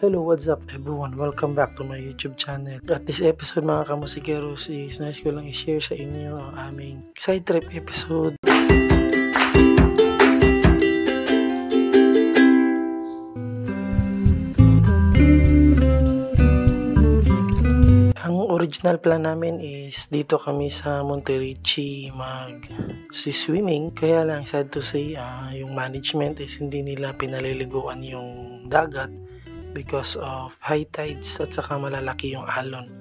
Hello, what's up everyone? Welcome back to my YouTube channel. At this episode mga kamusikeros is nais ko lang i-share sa inyo ang aming side trip episode. Ang original plan namin is dito kami sa Monterrey mag-swimming. Kaya lang sad to say, yung management is hindi nila pinaliliguan yung dagat because of high tides at saka malalaki yung alon.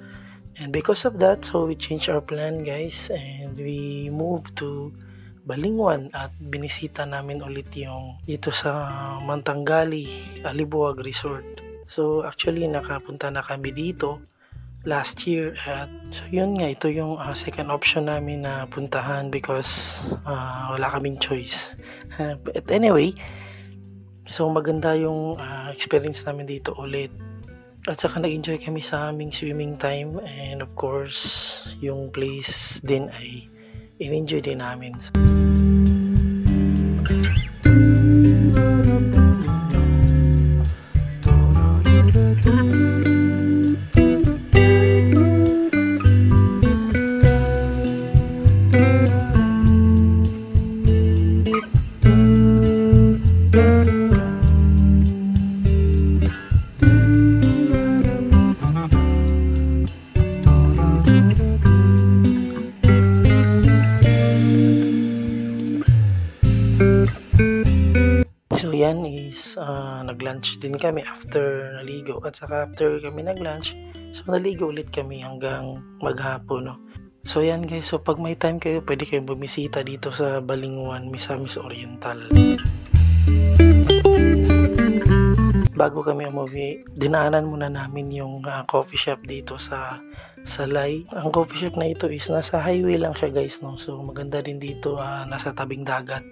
And because of that, so we changed our plan guys and we moved to Balingwan at binisita namin ulit yung dito sa Mantangali, Alibuag Resort. So actually nakapunta na kami dito last year at so yun nga, ito yung second option namin na puntahan because wala kaming choice. But anyway, so maganda yung experience namin dito ulit at saka nag-enjoy kami sa aming swimming time and of course yung place din ay in-enjoy din namin. So yan is nag-lunch din kami after naligo at saka after kami nag-lunch so naligo ulit kami hanggang maghapon, no? So yan guys, so pag may time kayo pwede kayong bumisita dito sa Balingwan, Misamis Oriental. Bago kami umuwi, dinaanan muna namin yung coffee shop dito sa Salay. Ang coffee shop na ito is nasa highway lang siya guys, no? So maganda din dito, nasa tabing dagat.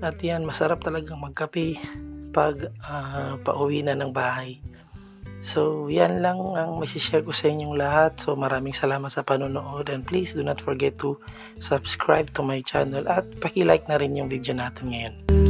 At yan, masarap talagang magkape pag pauwi na ng bahay. So yan lang ang masishare ko sa inyong lahat. So maraming salamat sa panonood and please do not forget to subscribe to my channel at paki-like na rin yung video natin ngayon.